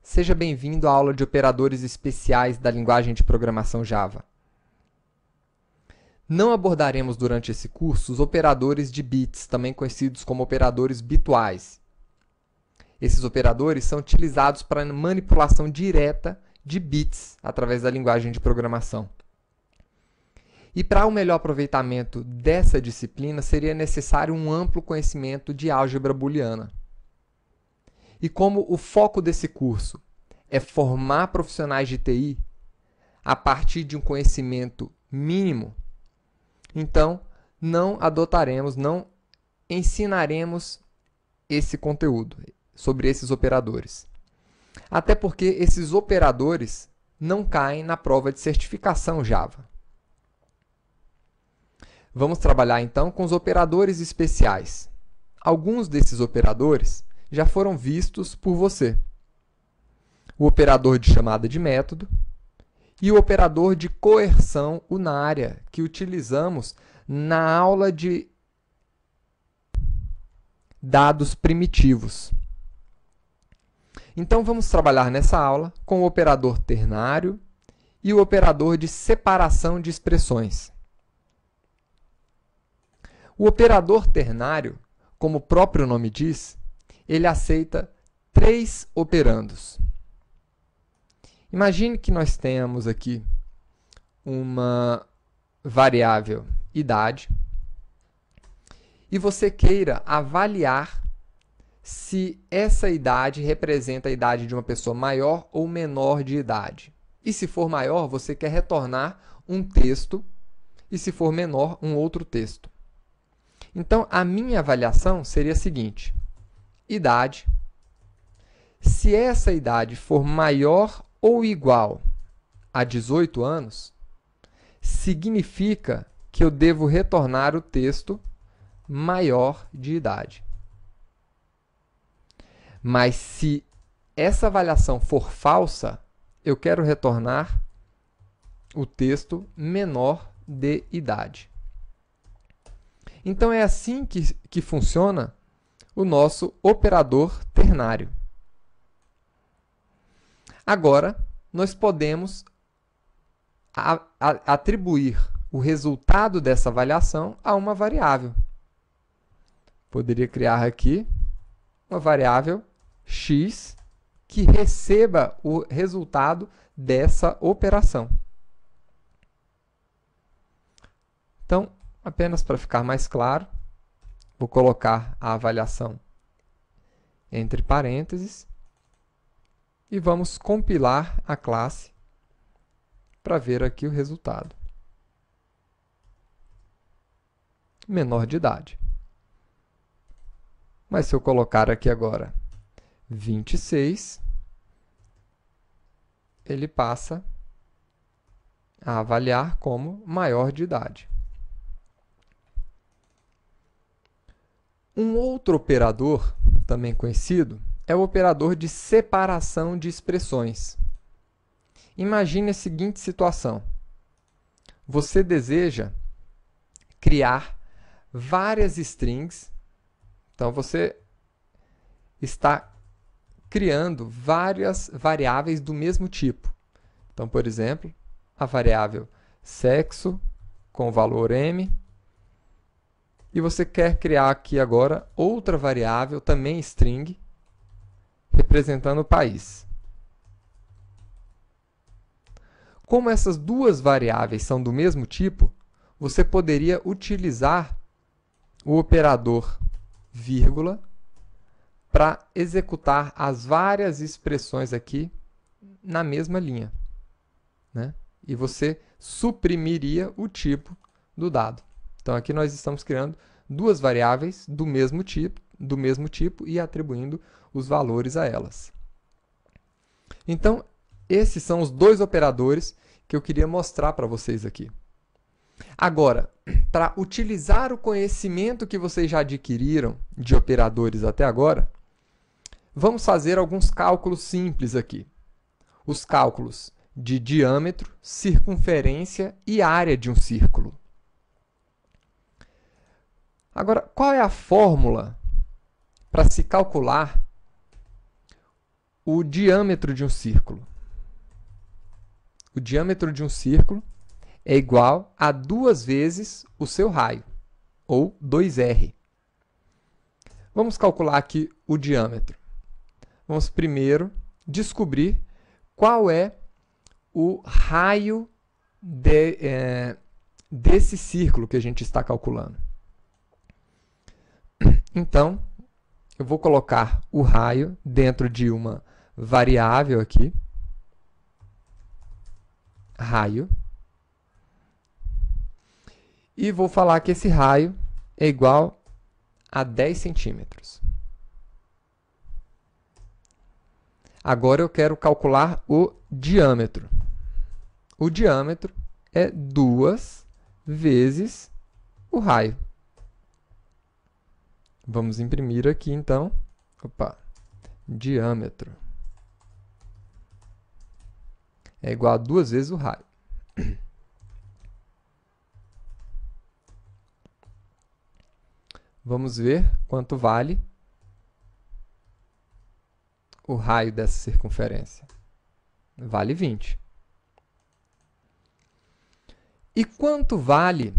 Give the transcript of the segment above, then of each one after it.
Seja bem-vindo à aula de operadores especiais da linguagem de programação Java. Não abordaremos durante esse curso os operadores de bits, também conhecidos como operadores bitwise. Esses operadores são utilizados para manipulação direta de bits através da linguagem de programação. E para o melhor aproveitamento dessa disciplina, seria necessário um amplo conhecimento de álgebra booleana. E como o foco desse curso é formar profissionais de TI a partir de um conhecimento mínimo, então não ensinaremos esse conteúdo sobre esses operadores. Até porque esses operadores não caem na prova de certificação Java. Vamos trabalhar então com os operadores especiais. Alguns desses operadores já foram vistos por você. O operador de chamada de método e o operador de coerção unária, que utilizamos na aula de dados primitivos. Então, vamos trabalhar nessa aula com o operador ternário e o operador de separação de expressões. O operador ternário, como o próprio nome diz, ele aceita 3 operandos. Imagine que nós tenhamos aqui uma variável idade e você queira avaliar se essa idade representa a idade de uma pessoa maior ou menor de idade. E se for maior, você quer retornar um texto e se for menor, um outro texto. Então, a minha avaliação seria a seguinte: idade. Se essa idade for maior ou igual a 18 anos, significa que eu devo retornar o texto maior de idade. Mas se essa avaliação for falsa, eu quero retornar o texto menor de idade. Então, é assim que funciona o nosso operador ternário. Agora, nós podemos atribuir o resultado dessa avaliação a uma variável. Poderia criar aqui uma variável x que receba o resultado dessa operação. Então, apenas para ficar mais claro, vou colocar a avaliação entre parênteses e vamos compilar a classe para ver aqui o resultado. Menor de idade. Mas se eu colocar aqui agora 26, ele passa a avaliar como maior de idade. Um outro operador, também conhecido, é o operador de separação de expressões. Imagine a seguinte situação. Você deseja criar várias strings. Então, você está criando várias variáveis do mesmo tipo. Então, por exemplo, a variável sexo com valor m. E você quer criar aqui agora outra variável, também string, representando o país. Como essas duas variáveis são do mesmo tipo, você poderia utilizar o operador vírgula para executar as várias expressões aqui na mesma linha, né? E você suprimiria o tipo do dado. Então, aqui nós estamos criando duas variáveis do mesmo tipo e atribuindo os valores a elas. Então, esses são os dois operadores que eu queria mostrar para vocês aqui. Agora, para utilizar o conhecimento que vocês já adquiriram de operadores até agora, vamos fazer alguns cálculos simples aqui. Os cálculos de diâmetro, circunferência e área de um círculo. Agora, qual é a fórmula para se calcular o diâmetro de um círculo. O diâmetro de um círculo é igual a 2 vezes o seu raio, ou 2r. Vamos calcular aqui o diâmetro. Vamos primeiro descobrir qual é o raio desse círculo que a gente está calculando. Então, eu vou colocar o raio dentro de uma variável aqui, raio, e vou falar que esse raio é igual a 10 centímetros. Agora eu quero calcular o diâmetro. O diâmetro é 2 vezes o raio. Vamos imprimir aqui, então. Opa, diâmetro é igual a 2 vezes o raio. Vamos ver quanto vale o raio dessa circunferência. Vale 20. E quanto vale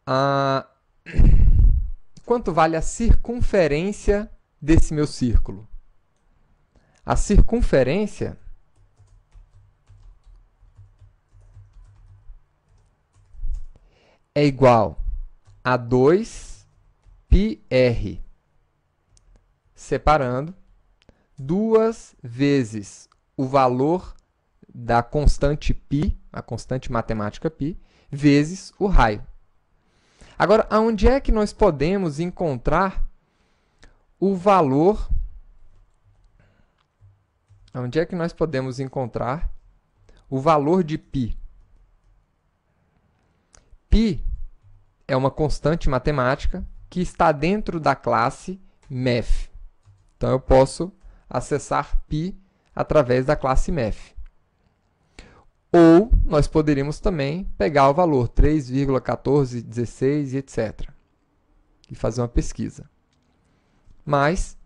a circunferência desse meu círculo? A circunferência é igual a 2πr, separando 2 vezes o valor da constante π, a constante matemática π, vezes o raio. Agora, aonde é que nós podemos encontrar o valor? Onde é que nós podemos encontrar o valor de π? Π é uma constante matemática que está dentro da classe Math. Então, eu posso acessar π através da classe Math. Ou nós poderíamos também pegar o valor 3,1416 e etc. e fazer uma pesquisa. Mas,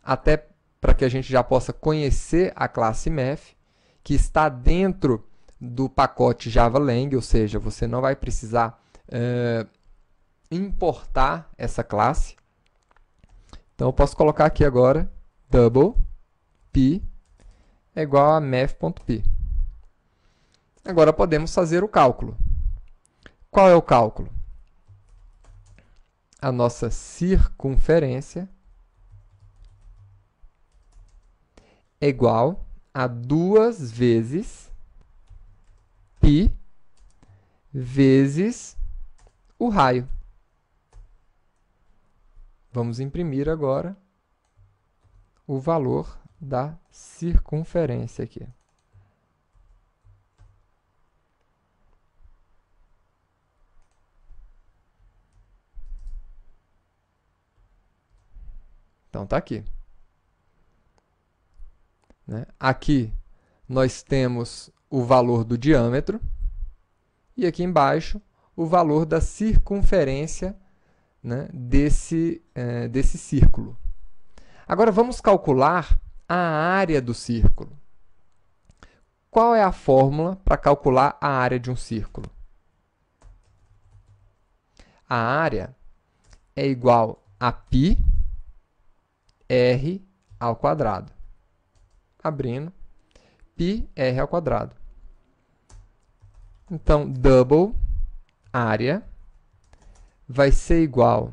até para que a gente já possa conhecer a classe Math, que está dentro do pacote Java-Lang, ou seja, você não vai precisar importar essa classe. Então, eu posso colocar aqui agora double π é igual a math.p. Agora podemos fazer o cálculo. Qual é o cálculo? A nossa circunferência é igual a 2 vezes π vezes o raio. Vamos imprimir agora o valor da circunferência aqui. Então, está aqui. Né? Aqui nós temos o valor do diâmetro e aqui embaixo o valor da circunferência, né, desse círculo. Agora, vamos calcular a área do círculo. Qual é a fórmula para calcular a área de um círculo? A área é igual a π r ao quadrado. Abrindo, π r ao quadrado. Então, double área vai ser igual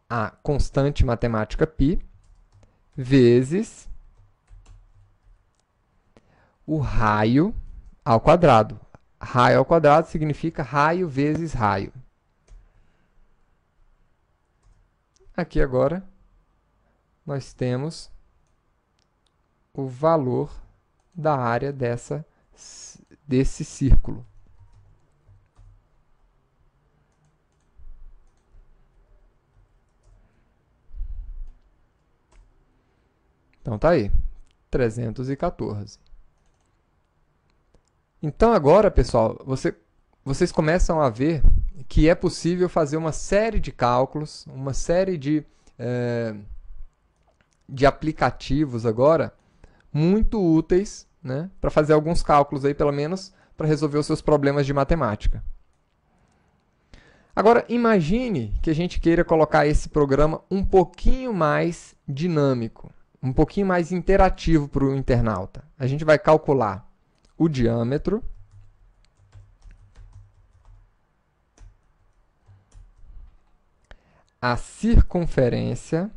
a constante matemática π vezes o raio ao quadrado. Raio ao quadrado significa raio vezes raio. Aqui agora nós temos o valor da área desse círculo. Então, tá aí, 314. Então, agora, pessoal, vocês começam a ver que é possível fazer uma série de cálculos, uma série de aplicativos agora muito úteis, né, para fazer alguns cálculos aí, pelo menos para resolver os seus problemas de matemática. Agora, imagine que a gente queira colocar esse programa um pouquinho mais dinâmico, um pouquinho mais interativo para o internauta. A gente vai calcular o diâmetro, a circunferência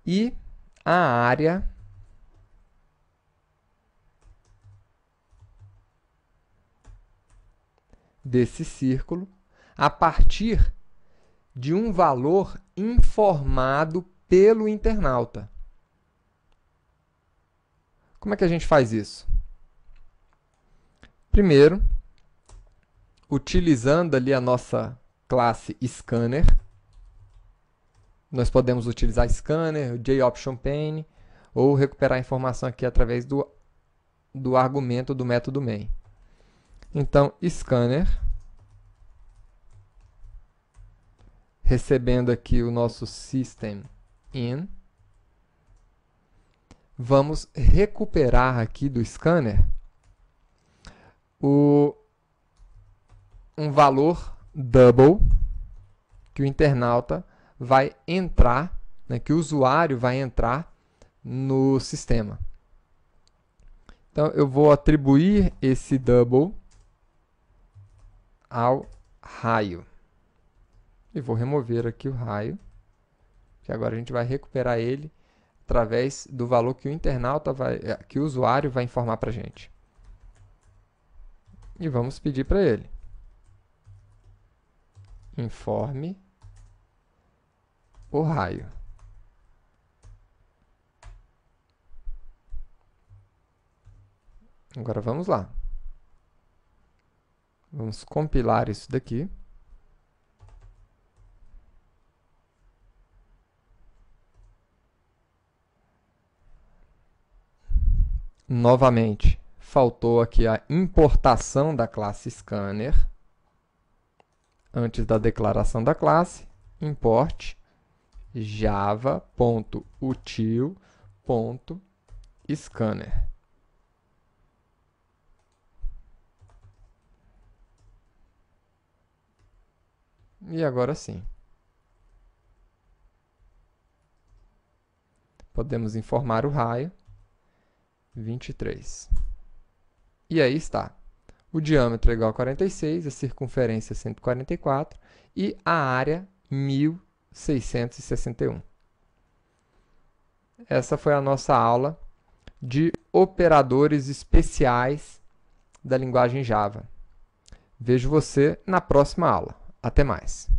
e a área desse círculo a partir de um valor informado pelo internauta. Como é que a gente faz isso? Primeiro, utilizando ali a nossa classe scanner, nós podemos utilizar scanner, JOptionPane, ou recuperar a informação aqui através do argumento do método main. Então, scanner, recebendo aqui o nosso system in, vamos recuperar aqui do scanner um valor double que o internauta vai entrar, né, que o usuário vai entrar no sistema. Então, eu vou atribuir esse double ao raio. E vou remover aqui o raio, que agora a gente vai recuperar ele através do valor que o internauta que o usuário vai informar para a gente. E vamos pedir para ele: informe o raio. Agora vamos lá. Vamos compilar isso daqui. Novamente, faltou aqui a importação da classe scanner. Antes da declaração da classe, import java.util.scanner. E agora sim. Podemos informar o raio 23. E aí está. O diâmetro é igual a 46, a circunferência 144 e a área 1661. Essa foi a nossa aula de operadores especiais da linguagem Java. Vejo você na próxima aula. Até mais!